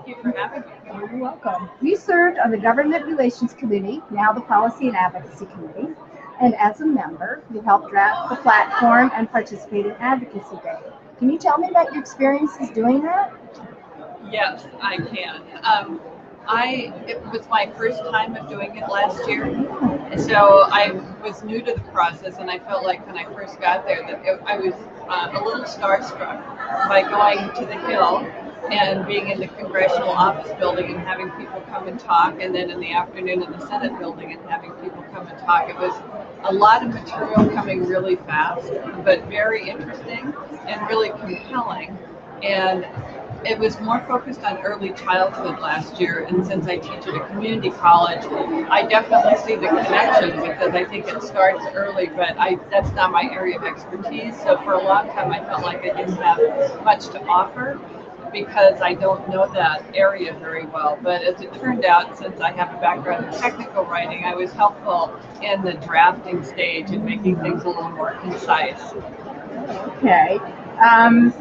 you for having me. You're welcome. You served on the Government Relations Committee, now the Policy and Advocacy Committee, and as a member, you helped draft the platform and participate in Advocacy Day. Can you tell me about your experiences doing that? Yes, I can. It was my first time of doing it last year, so I was new to the process, and I felt like when I first got there that I was a little starstruck by going to the Hill and being in the congressional office building and having people come and talk, and then in the afternoon in the Senate building and having people come and talk. It was a lot of material coming really fast, but very interesting and really compelling. And it was more focused on early childhood last year, and since I teach at a community college, I definitely see the connection because I think it starts early, but that's not my area of expertise. So for a long time, I felt like I didn't have much to offer because I don't know that area very well. But as it turned out, since I have a background in technical writing, I was helpful in the drafting stage and making things a little more concise. Okay. Um,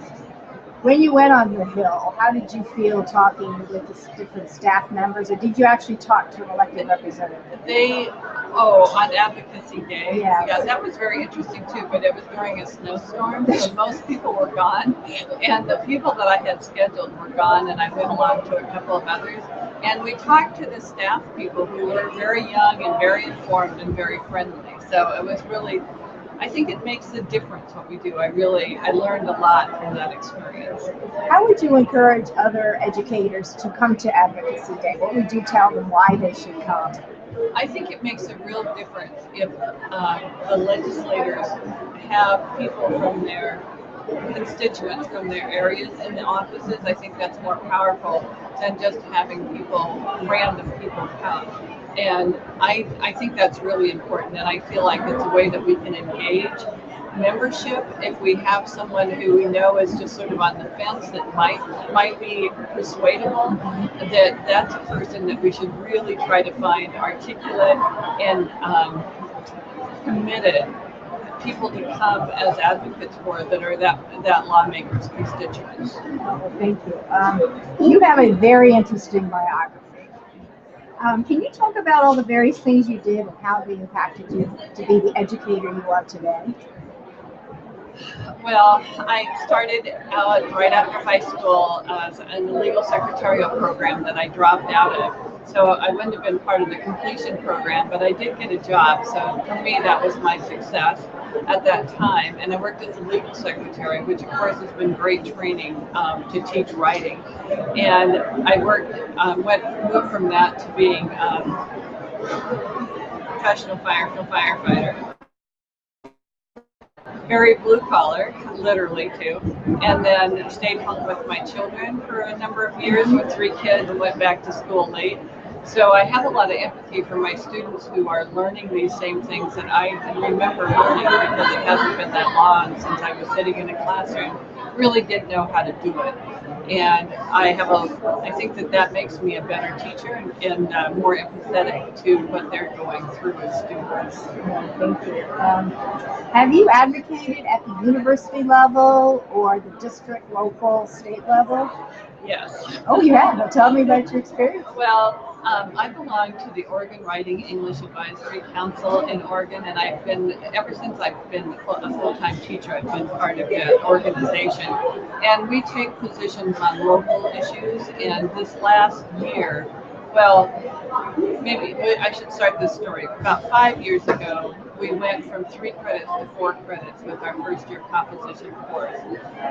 when you went on the Hill, how did you feel talking with the different staff members, or did you actually talk to an elected representative? On Advocacy Day. Yes. Yeah, that was very interesting too, but it was during a snowstorm, so most people were gone. And the people that I had scheduled were gone, and I went along to a couple of others. And we talked to the staff people who were very young and very informed and very friendly. So it was really, I think it makes a difference what we do. I learned a lot from that experience. How would you encourage other educators to come to Advocacy Day? What would you tell them why they should come? I think it makes a real difference if the legislators have people from their constituents, from their areas in the offices. I think that's more powerful than just having random people come. And I think that's really important, and I feel like it's a way that we can engage membership if we have someone who we know is just sort of on the fence that might be persuadable, that's a person that we should really try to find articulate and committed people to come as advocates for that are that lawmakers' constituents. Thank you. You have a very interesting biography. Can you talk about all the various things you did and how they impacted you to be the educator you are today? Well, I started out right after high school in the legal secretarial program that I dropped out of. So I wouldn't have been part of the completion program, but I did get a job. So for me, that was my success at that time. And I worked as a legal secretary, which of course has been great training to teach writing. And I moved from that to being professional firefighter. Very blue collar, literally too, and then stayed home with my children for a number of years with 3 kids and went back to school late. So I have a lot of empathy for my students who are learning these same things that I remember learning because it hasn't been that long since I was sitting in a classroom, really didn't know how to do it. And I think that makes me a better teacher and more empathetic to what they're going through as students. Thank you. Have you advocated at the university level or the district, local, state level? Yes. Oh, you have? Well, tell me about your experience. Well, I belong to the Oregon Writing English Advisory Council in Oregon, and ever since I've been a full-time teacher, I've been part of the organization. And we take positions on local issues, and this last year, well, maybe I should start this story. About 5 years ago, we went from 3 credits to 4 credits with our first year composition course.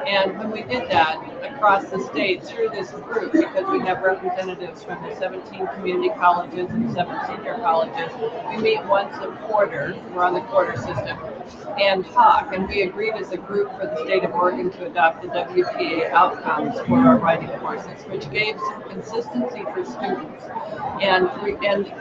And when we did that across the state through this group, because we have representatives from the 17 community colleges and 7 senior colleges, we meet once a quarter, we're on the quarter system, and talk. And we agreed as a group for the state of Oregon to adopt the WPA outcomes for our writing courses, which gave some consistency for students. And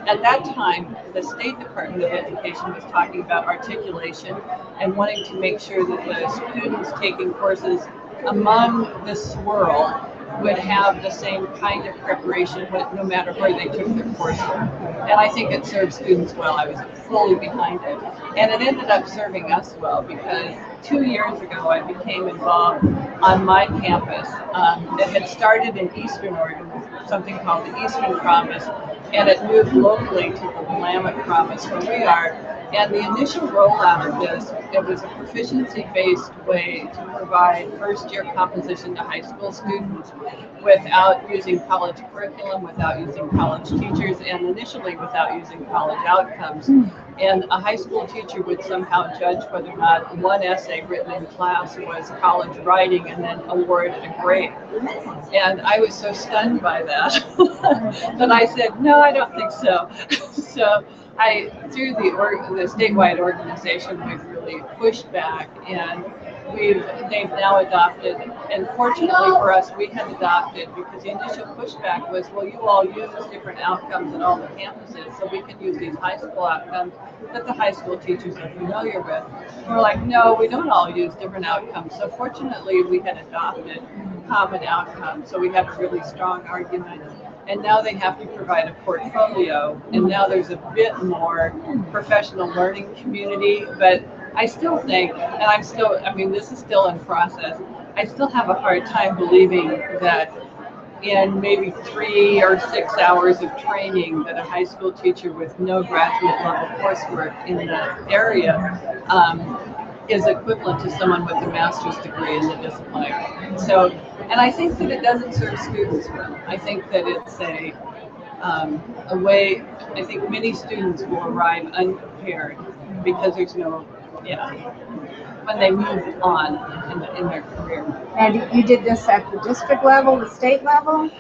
at that time, the State Department of Education was talking about articulation and wanting to make sure that the students taking courses among the swirl would have the same kind of preparation no matter where they took their coursework. And I think it served students well. I was fully behind it. And it ended up serving us well because 2 years ago I became involved on my campus. It had started in Eastern Oregon, something called the Eastern Promise, and it moved locally to the Willamette Promise where we are. And the initial rollout of this, it was a proficiency-based way to provide first-year composition to high school students without using college curriculum, without using college teachers, and initially without using college outcomes. And a high school teacher would somehow judge whether or not one essay written in class was college writing and then award a grade. And I was so stunned by that that I said, no, I don't think so. So through the statewide organization, we've really pushed back, and they've now adopted, and fortunately for us, we had adopted because the initial pushback was, well, you all use different outcomes at all the campuses, so we can use these high school outcomes that the high school teachers are familiar with. And we're like, no, we don't all use different outcomes. So fortunately, we had adopted common outcomes, so we have a really strong argument. And now they have to provide a portfolio, and now there's a bit more professional learning community, but I still think, and I mean, this is still in process, I still have a hard time believing that in maybe 3 or 6 hours of training that a high school teacher with no graduate level coursework in the area is equivalent to someone with a master's degree in the discipline. So, and I think that it doesn't serve students well. I think that it's a way, I think many students will arrive unprepared because there's no, when they move on in their career. And you did this at the district level, the state level?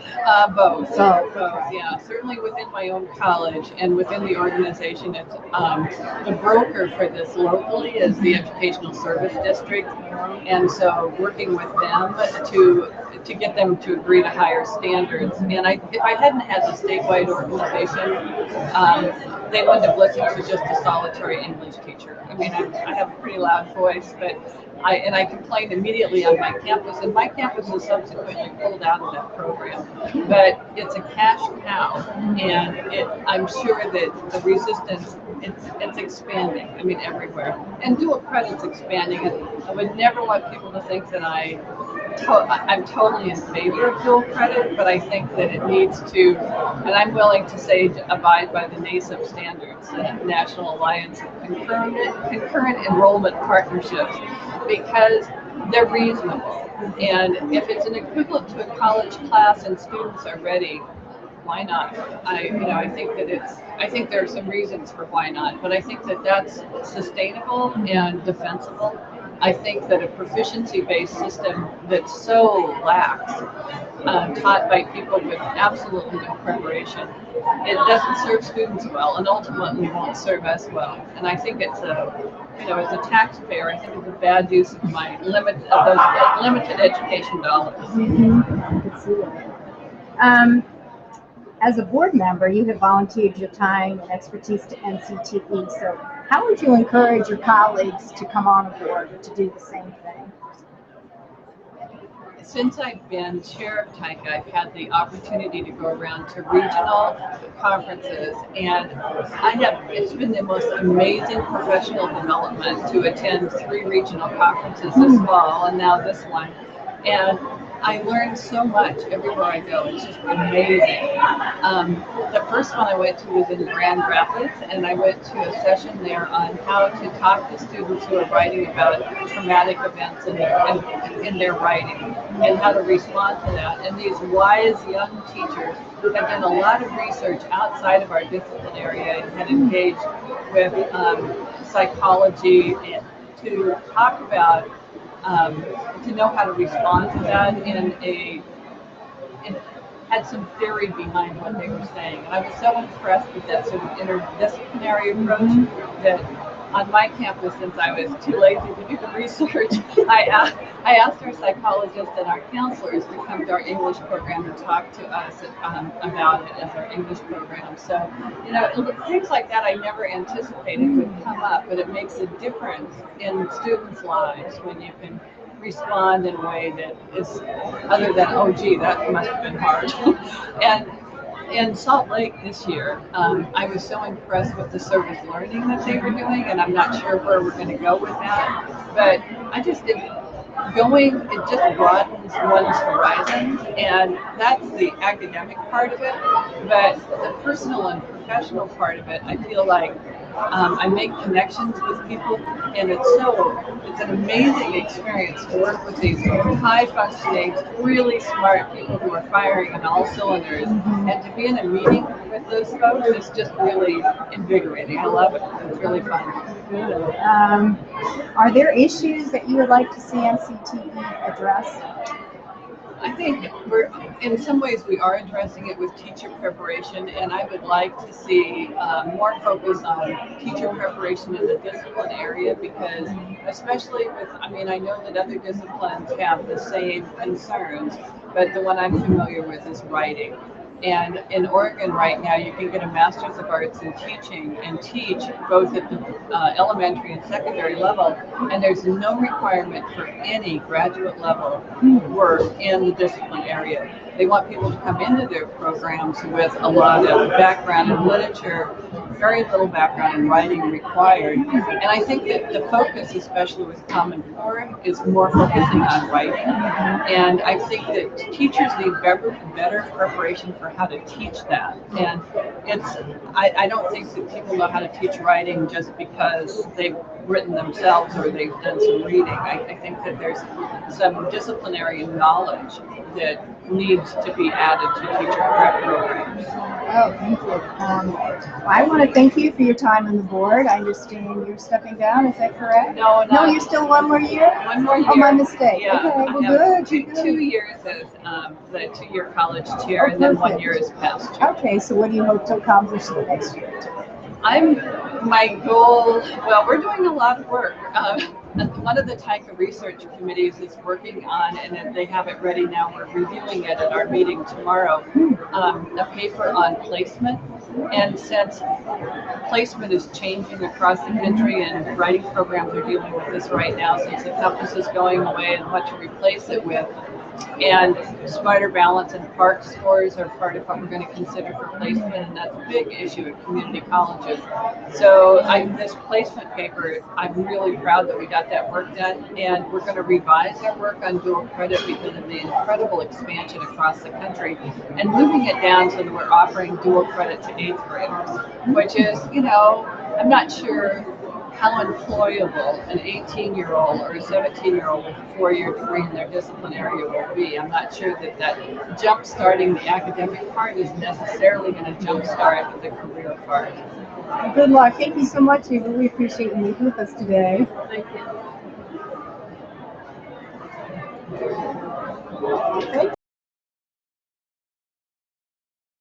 Both. So, Both, yeah. Certainly within my own college and within the organization, it's the broker for this locally is the Educational Service District, and so working with them to get them to agree to higher standards. And if I hadn't had the statewide organization, they wouldn't have listened to just a solitary English teacher. I mean, I have a pretty loud voice, but I complained immediately on my campus, and my campus was subsequently pulled out of that program. But it's a cash cow, and I'm sure that the resistance, it's expanding. I mean, everywhere. And dual credit's expanding, and I would never want people to think that I'm totally in favor of dual credit, but I think that it needs to, and I'm willing to say, abide by the NACEP standards, the National Alliance of Concurrent Enrollment Partnerships, because they're reasonable. And if it's an equivalent to a college class and students are ready, why not? I think there are some reasons for why not, but I think that that's sustainable and defensible. I think that a proficiency-based system that's so lax, taught by people with absolutely no preparation, it doesn't serve students well, and ultimately won't serve us well. And I think as a taxpayer, I think it's a bad use of my limited education dollars. I can see that. As a board member, you have volunteered your time and expertise to NCTE. So how would you encourage your colleagues to come on board to do the same thing? Since I've been chair of TICA, I've had the opportunity to go around to regional conferences, and it's been the most amazing professional development to attend 3 regional conferences this fall, and now this one. And I learned so much everywhere I go. It's just amazing. The first one I went to was in Grand Rapids, and I went to a session there on how to talk to students who are writing about traumatic events in their writing and how to respond to that. And these wise young teachers have done a lot of research outside of our discipline area and had engaged with psychology and to talk about to know how to respond to that and had some theory behind what they were saying. And I was so impressed with that sort of interdisciplinary approach that on my campus, since I was too lazy to do the research, I asked our psychologists and our counselors to come to our English program and talk to us about it as our English program. So, things like that I never anticipated would come up, but it makes a difference in students' lives when you can respond in a way that is other than, oh gee, that must have been hard. And in Salt Lake this year, I was so impressed with the service learning that they were doing, and I'm not sure where we're going to go with that, but it just broadens one's horizons, and that's the academic part of it. But the personal and professional part of it, I feel like I make connections with people, and it's an amazing experience to work with these high functioning, really smart people who are firing on all cylinders, and to be in a meeting with those folks is just really invigorating. I love it. It's really fun. Good. Are there issues that you would like to see NCTE address? I think in some ways, we are addressing it with teacher preparation, and I would like to see more focus on teacher preparation in the discipline area because, especially I know that other disciplines have the same concerns, but the one I'm familiar with is writing. And in Oregon right now, you can get a Master's of Arts in Teaching and teach both at the elementary and secondary level, and there's no requirement for any graduate level work in the discipline area. They want people to come into their programs with a lot of background in literature, very little background in writing required. And I think that the focus, especially with Common Core, is more focusing on writing. And I think that teachers need better preparation for how to teach that. And I don't think that people know how to teach writing just because they've written themselves or they've done some reading. I think that there's some disciplinary knowledge that needs to be added to teacher prep programs. Oh, thank you. I want to thank you for your time on the board. I understand you're stepping down. Is that correct? No, No, you're still one more year? One more year. Oh, my mistake. Yeah, Okay, well, I have good. 2 years as the 2-year college chair, and then 1 year as past chair. Okay, so what do you hope to accomplish in the next year? My goal, well, we're doing a lot of work. One of the TICA research committees is working on, and they have it ready now, we're reviewing it at our meeting tomorrow, a paper on placement. And since placement is changing across the country and writing programs are dealing with this right now, since the compass is going away and what to replace it with, and spider balance and PARC scores are part of what we're going to consider for placement, and that's a big issue at community colleges. So this placement paper, I'm really proud that we got that work done, and we're going to revise our work on dual credit because of the incredible expansion across the country, and moving it down so that we're offering dual credit to 8th graders, which is, I'm not sure how employable an 18-year-old or a 17-year-old with a 4-year degree in their discipline area will be. I'm not sure that jump-starting the academic part is necessarily going to jump-start the career part. Good luck. Thank you so much, Eva. We appreciate you meeting with us today. Thank you. Okay.